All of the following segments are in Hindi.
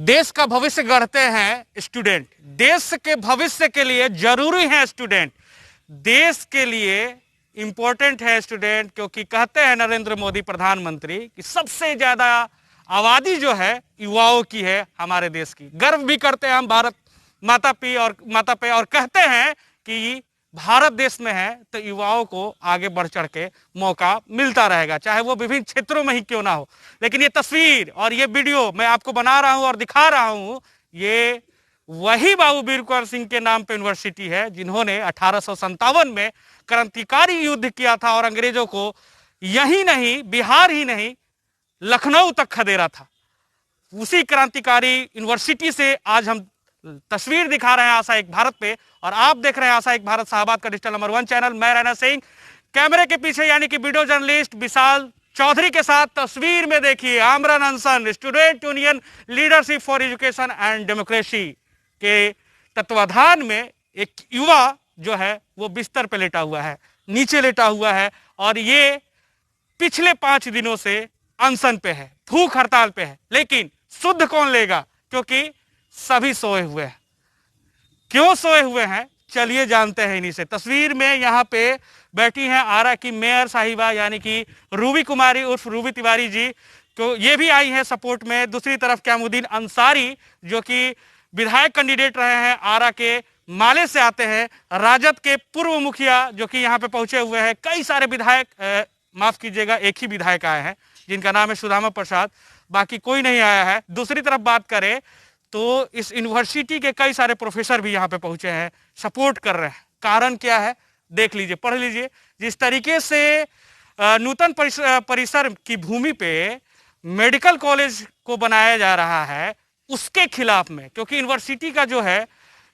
देश का भविष्य गढ़ते हैं स्टूडेंट। देश के भविष्य के लिए जरूरी है स्टूडेंट। देश के लिए इंपॉर्टेंट है स्टूडेंट, क्योंकि कहते हैं नरेंद्र मोदी प्रधानमंत्री कि सबसे ज्यादा आबादी जो है युवाओं की है हमारे देश की। गर्व भी करते हैं हम भारत माता पे और कहते हैं कि भारत देश में है तो युवाओं को आगे बढ़ चढ़ के मौका मिलता रहेगा, चाहे वो विभिन्न क्षेत्रों में ही क्यों ना हो। लेकिन ये तस्वीर और ये वीडियो मैं आपको बना रहा हूं और दिखा रहा हूं, ये वही बाबू वीर कुंवर सिंह के नाम पे यूनिवर्सिटी है जिन्होंने 1857 में क्रांतिकारी युद्ध किया था और अंग्रेजों को यही नहीं, बिहार ही नहीं, लखनऊ तक खदेड़ा था। उसी क्रांतिकारी यूनिवर्सिटी से आज हम तस्वीर दिखा रहे हैं आशा एक भारत पे, और आप देख रहे हैं आशा एक भारत शाहबाद का डिजिटल नंबर 1 चैनल। मैं रैना सिंह कैमरे के पीछे यानी कि वीडियो जर्नलिस्ट विशाल चौधरी के साथ। तस्वीर में देखिए आमरण अनशन student union leadership for education and democracy के तत्वाधान में एक युवा जो है वो बिस्तर पे लेटा हुआ है, नीचे लेटा हुआ है, और ये पिछले 5 दिनों से अनशन पे है, भूख हड़ताल पे है। लेकिन शुद्ध कौन लेगा, क्योंकि सभी सोए हुए हैं। क्यों सोए हुए हैं चलिए जानते हैं इन्हीं से। तस्वीर में यहाँ पे बैठी हैं आरा की मेयर साहिबा यानी कि रूबी कुमारी उर्फ रूबी तिवारी जी, तो ये भी आई हैं सपोर्ट में। दूसरी तरफ क्यामुद्दीन अंसारी जो कि विधायक कैंडिडेट रहे हैं, आरा के माले से आते हैं। राजद के पूर्व मुखिया जो कि यहाँ पे पहुंचे हुए हैं। कई सारे विधायक, माफ कीजिएगा एक ही विधायक आए हैं जिनका नाम है सुदामा प्रसाद, बाकी कोई नहीं आया है। दूसरी तरफ बात करें तो इस यूनिवर्सिटी के कई सारे प्रोफेसर भी यहाँ पे पहुंचे हैं, सपोर्ट कर रहे हैं। कारण क्या है देख लीजिए, पढ़ लीजिए। जिस तरीके से नूतन परिसर की भूमि पे मेडिकल कॉलेज को बनाया जा रहा है उसके खिलाफ में, क्योंकि यूनिवर्सिटी का जो है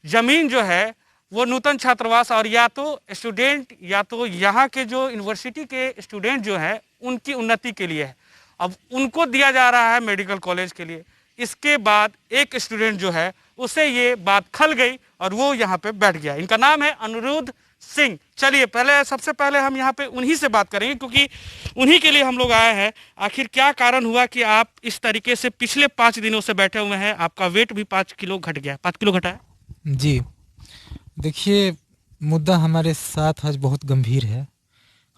जमीन जो है वो नूतन छात्रावास और या तो स्टूडेंट या तो यहाँ के जो यूनिवर्सिटी के स्टूडेंट जो है उनकी उन्नति के लिए है। अब उनको दिया जा रहा है मेडिकल कॉलेज के लिए। इसके बाद एक स्टूडेंट जो है उसे ये बात खल गई और वो यहाँ पे बैठ गया। इनका नाम है अनिरुद्ध सिंह। चलिए सबसे पहले हम यहाँ पे उन्हीं से बात करेंगे, क्योंकि उन्हीं के लिए हम लोग आए हैं। आखिर क्या कारण हुआ कि आप इस तरीके से पिछले 5 दिनों से बैठे हुए हैं? आपका वेट भी 5 किलो घट गया, 5 किलो घटा है जी। देखिए, मुद्दा हमारे साथ आज बहुत गंभीर है।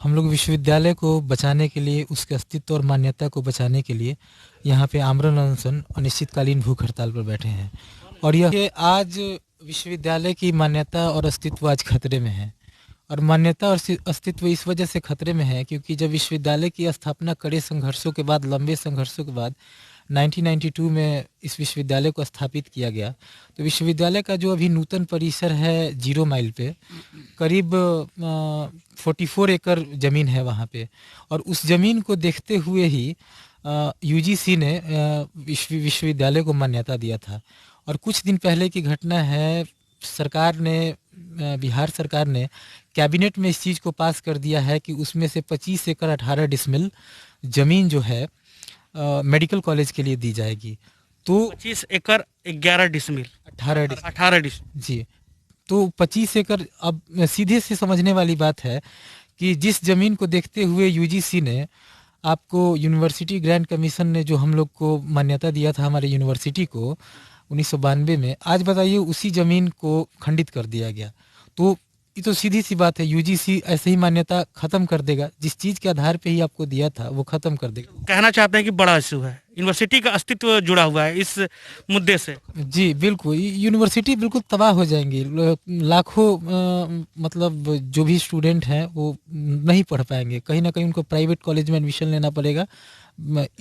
हम लोग विश्वविद्यालय को बचाने के लिए, उसके अस्तित्व और मान्यता को बचाने के लिए यहाँ पे आमरण अनशन अनिश्चितकालीन भूख हड़ताल पर बैठे हैं। और यह आज विश्वविद्यालय की मान्यता और अस्तित्व आज खतरे में है। और मान्यता और अस्तित्व इस वजह से खतरे में है क्योंकि जब विश्वविद्यालय की स्थापना कड़े संघर्षों के बाद, लंबे संघर्षों के बाद 1992 में इस विश्वविद्यालय को स्थापित किया गया, तो विश्वविद्यालय का जो अभी नूतन परिसर है 0 माइल पे, करीब 44 एकड़ ज़मीन है वहाँ पे। और उस ज़मीन को देखते हुए ही यूजीसी ने विश्वविद्यालय को मान्यता दिया था। और कुछ दिन पहले की घटना है, सरकार ने, बिहार सरकार ने कैबिनेट में इस चीज़ को पास कर दिया है कि उसमें से 25 एकड़ 18 डिसमिल ज़मीन जो है मेडिकल कॉलेज के लिए दी जाएगी। तो 25 एकड़ 11 डिसमिल 18 डिसमिल जी। तो 25 एकड़, अब सीधे से समझने वाली बात है कि जिस ज़मीन को देखते हुए यूजीसी ने, आपको यूनिवर्सिटी ग्रांट कमीशन ने जो हम लोग को मान्यता दिया था हमारे यूनिवर्सिटी को 1992 में, आज बताइए उसी ज़मीन को खंडित कर दिया गया। तो ये तो सीधी सी बात है, यूजीसी ऐसे ही मान्यता खत्म कर देगा। जिस चीज़ के आधार पे ही आपको दिया था वो खत्म कर देगा। कहना चाहते हैं कि बड़ा इशू है, यूनिवर्सिटी का अस्तित्व जुड़ा हुआ है इस मुद्दे से। जी बिल्कुल, यूनिवर्सिटी बिल्कुल तबाह हो जाएंगी। लाखों मतलब जो भी स्टूडेंट हैं वो नहीं पढ़ पाएंगे। कहीं ना कहीं उनको प्राइवेट कॉलेज में एडमिशन लेना पड़ेगा,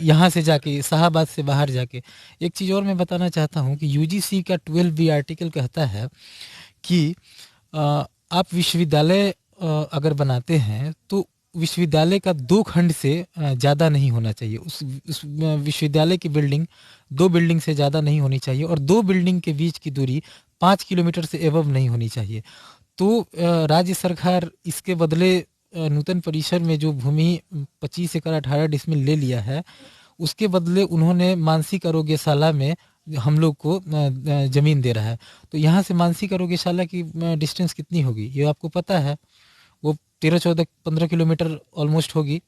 यहाँ से जाके, शाहबाद से बाहर जाके। एक चीज़ और मैं बताना चाहता हूँ कि यूजीसी का 12B आर्टिकल कहता है कि आप विश्वविद्यालय अगर बनाते हैं तो विश्वविद्यालय का 2 खंड से ज़्यादा नहीं होना चाहिए। उस विश्वविद्यालय की बिल्डिंग 2 बिल्डिंग से ज़्यादा नहीं होनी चाहिए और 2 बिल्डिंग के बीच की दूरी 5 किलोमीटर से एबव नहीं होनी चाहिए। तो राज्य सरकार इसके बदले नूतन परिसर में जो भूमि 25 एकड़ 18 डिसमिल ले लिया है, उसके बदले उन्होंने मानसिक आरोग्यशाला में हम लोग को ज़मीन दे रहा है। तो यहाँ से मानसिक आरोग्यशाला की डिस्टेंस कितनी होगी ये आपको पता है, वो 13-14-15 किलोमीटर ऑलमोस्ट होगी।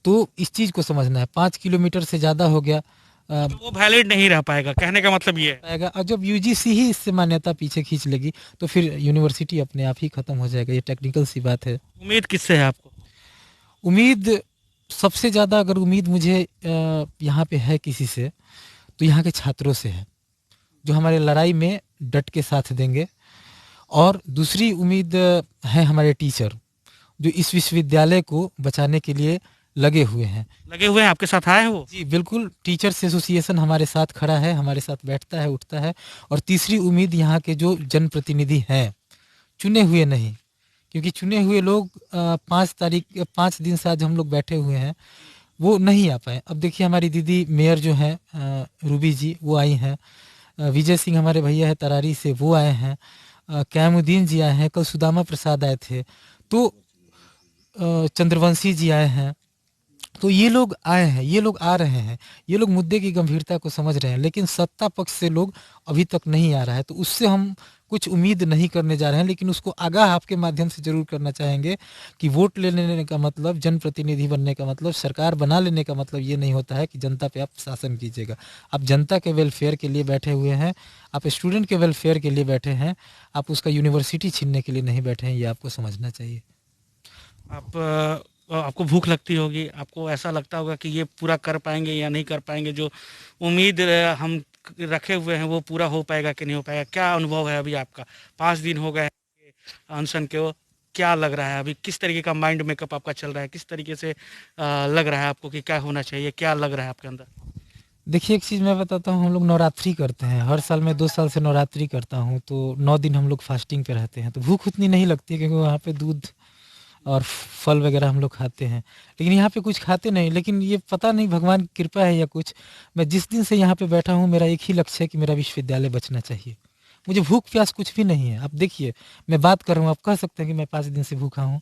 तो इस चीज़ को समझना है, 5 किलोमीटर से ज़्यादा हो गया तो वो वैलिड नहीं रह पाएगा, कहने का मतलब ये है। पाएगा। और जब यूजीसी ही इससे मान्यता पीछे खींच लेगी तो फिर यूनिवर्सिटी अपने आप ही खत्म हो जाएगा। ये टेक्निकल सी बात है। उम्मीद किससे है आपको? उम्मीद सबसे ज़्यादा अगर उम्मीद मुझे यहाँ पे है किसी से, तो यहाँ के छात्रों से है, जो हमारे लड़ाई में डट के साथ देंगे। और दूसरी उम्मीद है हमारे टीचर, जो इस विश्वविद्यालय को बचाने के लिए लगे हुए हैं। लगे हुए हैं, आपके साथ आए हैं वो? जी बिल्कुल, टीचर्स एसोसिएशन हमारे साथ खड़ा है, हमारे साथ बैठता है, उठता है। और तीसरी उम्मीद यहाँ के जो जनप्रतिनिधि हैं, चुने हुए नहीं, क्योंकि चुने हुए लोग 5 दिन से आज हम लोग बैठे हुए हैं, वो नहीं आ पाए। अब देखिए हमारी दीदी मेयर जो हैं रूबी जी, वो आई हैं। विजय सिंह हमारे भैया है तरारी से, वो आए हैं। कैमुद्दीन जी आए हैं, कल सुदामा प्रसाद आए थे, तो चंद्रवंशी जी आए हैं। तो ये लोग आए हैं, ये लोग आ रहे हैं, ये लोग मुद्दे की गंभीरता को समझ रहे हैं, लेकिन सत्ता पक्ष से लोग अभी तक नहीं आ रहा है। तो उससे हम कुछ उम्मीद नहीं करने जा रहे हैं, लेकिन उसको आगाह आपके माध्यम से जरूर करना चाहेंगे कि वोट ले लेने का मतलब, जनप्रतिनिधि बनने का मतलब, सरकार बना लेने का मतलब ये नहीं होता है कि जनता पे आप शासन कीजिएगा। आप जनता के वेलफेयर के लिए बैठे हुए हैं, आप स्टूडेंट के वेलफेयर के लिए बैठे हैं, आप उसका यूनिवर्सिटी छीनने के लिए नहीं बैठे हैं। ये आपको समझना चाहिए। आपको भूख लगती होगी, आपको ऐसा लगता होगा कि ये पूरा कर पाएंगे या नहीं कर पाएंगे, जो उम्मीद हम रखे हुए हैं वो पूरा हो पाएगा कि नहीं हो पाएगा। क्या अनुभव है अभी आपका? 5 दिन हो गए हैं अनशन के, वो क्या लग रहा है अभी? किस तरीके का माइंड मेकअप आपका चल रहा है? किस तरीके से लग रहा है आपको कि क्या होना चाहिए? क्या लग रहा है आपके अंदर? देखिए एक चीज़ मैं बताता हूँ, हम लोग नवरात्रि करते हैं, हर साल मैं 2 साल से नवरात्रि करता हूँ, तो 9 दिन हम लोग फास्टिंग पे रहते हैं। तो भूख उतनी नहीं लगती है, क्योंकि वहाँ पे दूध और फल वगैरह हम लोग खाते हैं। लेकिन यहाँ पे कुछ खाते नहीं, लेकिन ये पता नहीं भगवान की कृपा है या कुछ, मैं जिस दिन से यहाँ पे बैठा हूँ, मेरा एक ही लक्ष्य है कि मेरा विश्वविद्यालय बचना चाहिए। मुझे भूख प्यास कुछ भी नहीं है। आप देखिए मैं बात कर रहा हूँ, आप कह सकते हैं कि मैं 5 दिन से भूखा हूँ।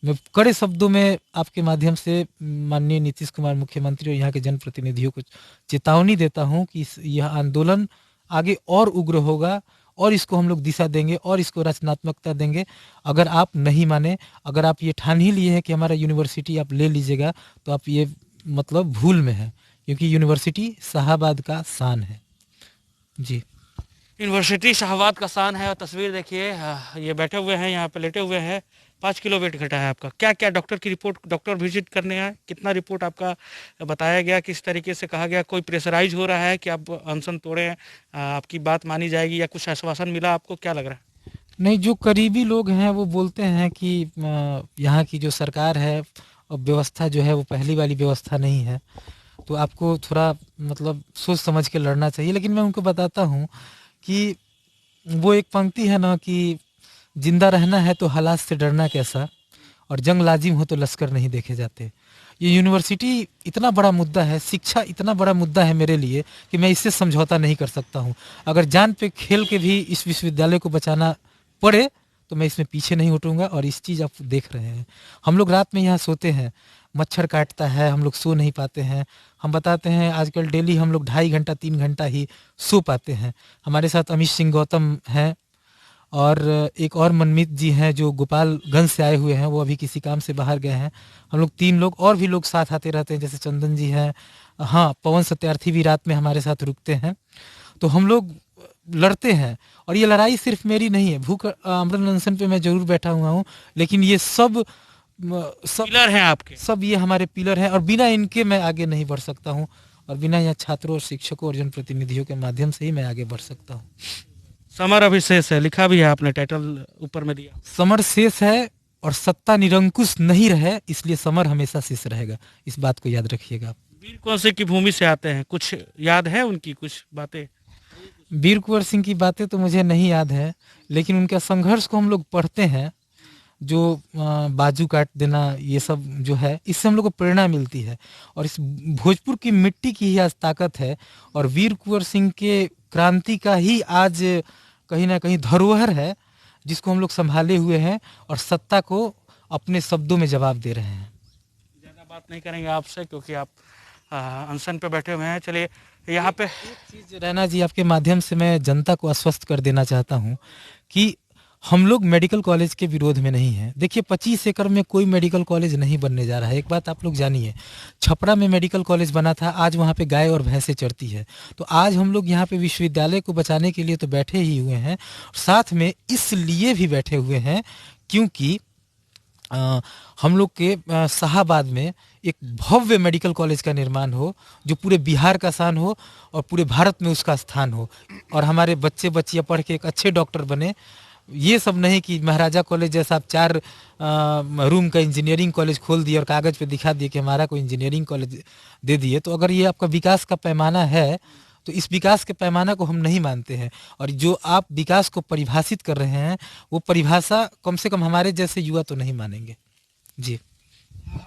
मैं कड़े शब्दों में आपके माध्यम से माननीय नीतीश कुमार मुख्यमंत्री और यहाँ के जनप्रतिनिधियों को चेतावनी देता हूँ कि यह आंदोलन आगे और उग्र होगा, और इसको हम लोग दिशा देंगे और इसको रचनात्मकता देंगे। अगर आप नहीं माने, अगर आप ये ठान ही लिए हैं कि हमारा यूनिवर्सिटी आप ले लीजिएगा, तो आप ये मतलब भूल में है, क्योंकि यूनिवर्सिटी शाहाबाद का शान है। जी, यूनिवर्सिटी शाहबाद का शान है। और तस्वीर देखिए, ये बैठे हुए हैं, यहाँ पे लेटे हुए हैं। 5 किलो वेट घटा है आपका। क्या क्या डॉक्टर की रिपोर्ट, डॉक्टर विजिट करने आए, कितना रिपोर्ट आपका बताया गया, किस तरीके से कहा गया? कोई प्रेशराइज हो रहा है कि आप अनशन तोड़े हैं, आपकी बात मानी जाएगी, या कुछ आश्वासन मिला आपको? क्या लग रहा है? नहीं, जो करीबी लोग हैं वो बोलते हैं कि यहाँ की जो सरकार है और व्यवस्था जो है वो पहली वाली व्यवस्था नहीं है, तो आपको थोड़ा मतलब सोच समझ के लड़ना चाहिए। लेकिन मैं उनको बताता हूँ कि वो एक पंक्ति है ना कि जिंदा रहना है तो हालात से डरना कैसा, और जंग लाजिम हो तो लश्कर नहीं देखे जाते। ये यूनिवर्सिटी इतना बड़ा मुद्दा है, शिक्षा इतना बड़ा मुद्दा है मेरे लिए कि मैं इससे समझौता नहीं कर सकता हूँ। अगर जान पे खेल के भी इस विश्वविद्यालय को बचाना पड़े तो मैं इसमें पीछे नहीं हटूंगा। और इस चीज़ आप देख रहे हैं, हम लोग रात में यहाँ सोते हैं, मच्छर काटता है, हम लोग सो नहीं पाते हैं। हम बताते हैं आजकल डेली हम लोग 2.5 घंटा 3 घंटा ही सो पाते हैं। हमारे साथ अमित सिंह गौतम हैं, और एक और मनमीत जी हैं जो गोपालगंज से आए हुए हैं, वो अभी किसी काम से बाहर गए हैं। हम लोग 3 लोग, और भी लोग साथ आते रहते हैं, जैसे चंदन जी हैं, हाँ पवन सत्यार्थी भी रात में हमारे साथ रुकते हैं। तो हम लोग लड़ते हैं, और ये लड़ाई सिर्फ मेरी नहीं है। भूख आमरण अनशन पे मैं जरूर बैठा हुआ हूँ, लेकिन ये सब पिलर हैं आपके। सब ये हमारे पिलर हैं, और बिना इनके मैं आगे नहीं बढ़ सकता हूँ, और बिना यहाँ छात्रों और शिक्षकों और जनप्रतिनिधियों के माध्यम से ही मैं आगे बढ़ सकता हूँ। समर अभी शेष है, लिखा भी है आपने, टाइटल ऊपर में दिया। समर शेष है, और सत्ता निरंकुश नहीं रहे, इसलिए समर हमेशा शेष रहेगा। इस बात को याद रखिएगा आप। वीर कुंवर सिंह की भूमि से आते हैं, कुछ याद है उनकी कुछ बातें? वीर कुंवर सिंह की बातें तो मुझे नहीं याद है, लेकिन उनके संघर्ष को हम लोग पढ़ते हैं, जो बाजू काट देना, ये सब जो है, इससे हम लोग को प्रेरणा मिलती है। और इस भोजपुर की मिट्टी की ही आज ताकत है, और वीर कुंवर सिंह के क्रांति का ही आज कहीं ना कहीं धरोहर है, जिसको हम लोग संभाले हुए हैं और सत्ता को अपने शब्दों में जवाब दे रहे हैं। ज़्यादा बात नहीं करेंगे आपसे, क्योंकि आप अनशन पे बैठे हुए हैं। चलिए यहाँ पे एक चीज़ रैना जी, आपके माध्यम से मैं जनता को आश्वस्त कर देना चाहता हूँ कि हम लोग मेडिकल कॉलेज के विरोध में नहीं हैं। देखिए 25 एकड़ में कोई मेडिकल कॉलेज नहीं बनने जा रहा है। एक बात आप लोग जानिए, छपरा में मेडिकल कॉलेज बना था, आज वहाँ पे गाय और भैंसें चरती है। तो आज हम लोग यहाँ पे विश्वविद्यालय को बचाने के लिए तो बैठे ही हुए हैं, साथ में इसलिए भी बैठे हुए हैं क्योंकि हम लोग के शाहाबाद में एक भव्य मेडिकल कॉलेज का निर्माण हो, जो पूरे बिहार का शान हो और पूरे भारत में उसका स्थान हो, और हमारे बच्चे बच्चियाँ पढ़ के एक अच्छे डॉक्टर बने। ये सब नहीं कि महाराजा कॉलेज जैसा आप 4 रूम का इंजीनियरिंग कॉलेज खोल दिए और कागज़ पे दिखा दिए कि हमारा कोई इंजीनियरिंग कॉलेज दे दिए। तो अगर ये आपका विकास का पैमाना है तो इस विकास के पैमाना को हम नहीं मानते हैं, और जो आप विकास को परिभाषित कर रहे हैं वो परिभाषा कम से कम हमारे जैसे युवा तो नहीं मानेंगे जी।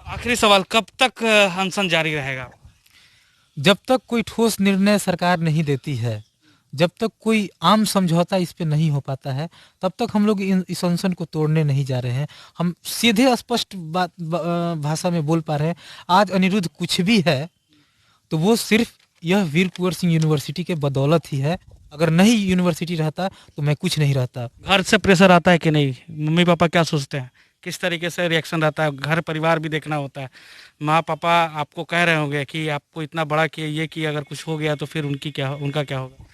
आखिरी सवाल, कब तक अनशन जारी रहेगा? जब तक कोई ठोस निर्णय सरकार नहीं देती है, जब तक कोई आम समझौता इस पे नहीं हो पाता है, तब तक हम लोग इस अनशन को तोड़ने नहीं जा रहे हैं। हम सीधे स्पष्ट बात भाषा में बोल पा रहे हैं, आज अनिरुद्ध कुछ भी है तो वो सिर्फ यह वीर कुंवर सिंह यूनिवर्सिटी के बदौलत ही है। अगर नहीं यूनिवर्सिटी रहता तो मैं कुछ नहीं रहता। घर से प्रेशर आता है कि नहीं? मम्मी पापा क्या सोचते हैं, किस तरीके से रिएक्शन रहता है? घर परिवार भी देखना होता है। माँ पापा आपको कह रहे होंगे कि आपको इतना बड़ा किए, ये कि अगर कुछ हो गया तो फिर उनका क्या होगा?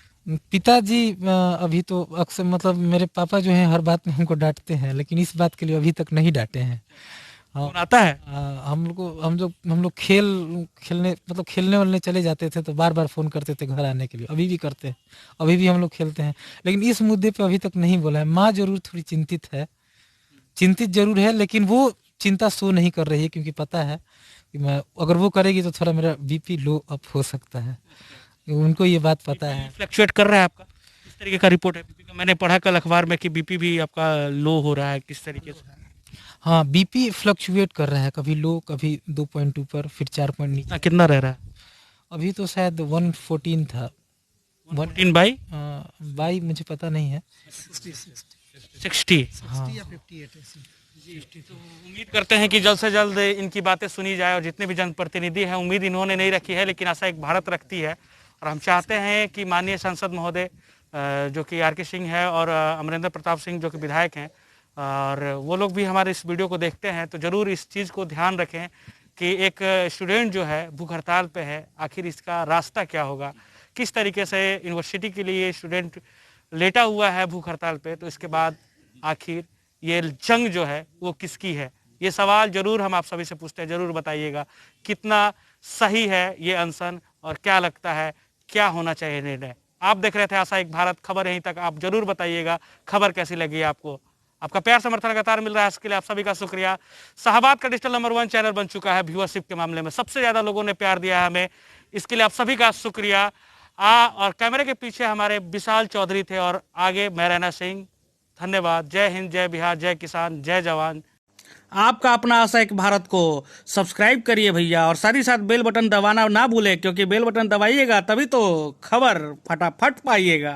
पिताजी अभी तो अक्सर मतलब मेरे पापा जो हैं हर बात में हमको डांटते हैं, लेकिन इस बात के लिए अभी तक नहीं डांटे हैं। कौन आता है? हम लोग खेलने मतलब खेलने वालने चले जाते थे तो बार बार फ़ोन करते थे घर आने के लिए, अभी भी करते हैं, अभी भी हम लोग खेलते हैं, लेकिन इस मुद्दे पे अभी तक नहीं बोला है। माँ जरूर थोड़ी चिंतित जरूर है, लेकिन वो चिंता शो नहीं कर रही है क्योंकि पता है कि मैं अगर वो करेगी तो थोड़ा मेरा बीपी लो अप हो सकता है, उनको ये बात पता है। फ्लक्चुएट कर रहा है आपका? किस तरीके का रिपोर्ट है बीपी का? मैंने पढ़ा कल अखबार में कि बीपी भी आपका लो हो रहा है, किस तरीके से? हाँ, बीपी फ्लक्चुएट कर रहा है, कभी लो कभी 2.2 पर, फिर 4 पॉइंट नीचे। कितना रह रहा है? अभी तो शायद 114 था। 114 बाई मुझे पता नहीं है। 60 हाँ। तो उम्मीद करते हैं कि जल्द से जल्द इनकी बातें सुनी जाए, और जितने भी जनप्रतिनिधि हैं, उम्मीद इन्होंने नहीं रखी है लेकिन आशा एक भारत रखती है, और हम चाहते हैं कि माननीय सांसद महोदय जो कि आर के सिंह है और अमरेंद्र प्रताप सिंह जो कि विधायक हैं, और वो लोग भी हमारे इस वीडियो को देखते हैं तो ज़रूर इस चीज़ को ध्यान रखें कि एक स्टूडेंट जो है भूख हड़ताल पे है, आखिर इसका रास्ता क्या होगा, किस तरीके से यूनिवर्सिटी के लिए स्टूडेंट लेटा हुआ है भूख हड़ताल पे, तो इसके बाद आखिर ये जंग जो है वो किसकी है? ये सवाल जरूर हम आप सभी से पूछते हैं, जरूर बताइएगा कितना सही है ये अनशन, और क्या लगता है क्या होना चाहिए निर्णय। आप देख रहे थे आशा एक भारत, खबर यहीं तक। आप जरूर बताइएगा खबर कैसी लगी आपको। आपका प्यार समर्थन लगातार मिल रहा है, इसके लिए आप सभी का शुक्रिया। शाहबाद का डिजिटल नंबर 1 चैनल बन चुका है, व्यूअरशिप के मामले में सबसे ज्यादा लोगों ने प्यार दिया है हमें, इसके लिए आप सभी का शुक्रिया। और कैमरे के पीछे हमारे विशाल चौधरी थे, और आगे मैं रैना सिंह। धन्यवाद। जय हिंद, जय बिहार, जय किसान, जय जवान। आपका अपना आशा एक भारत को सब्सक्राइब करिए भैया, और साथ ही साथ बेल बटन दबाना ना भूलें, क्योंकि बेल बटन दबाइएगा तभी तो खबर फटाफट पाइएगा।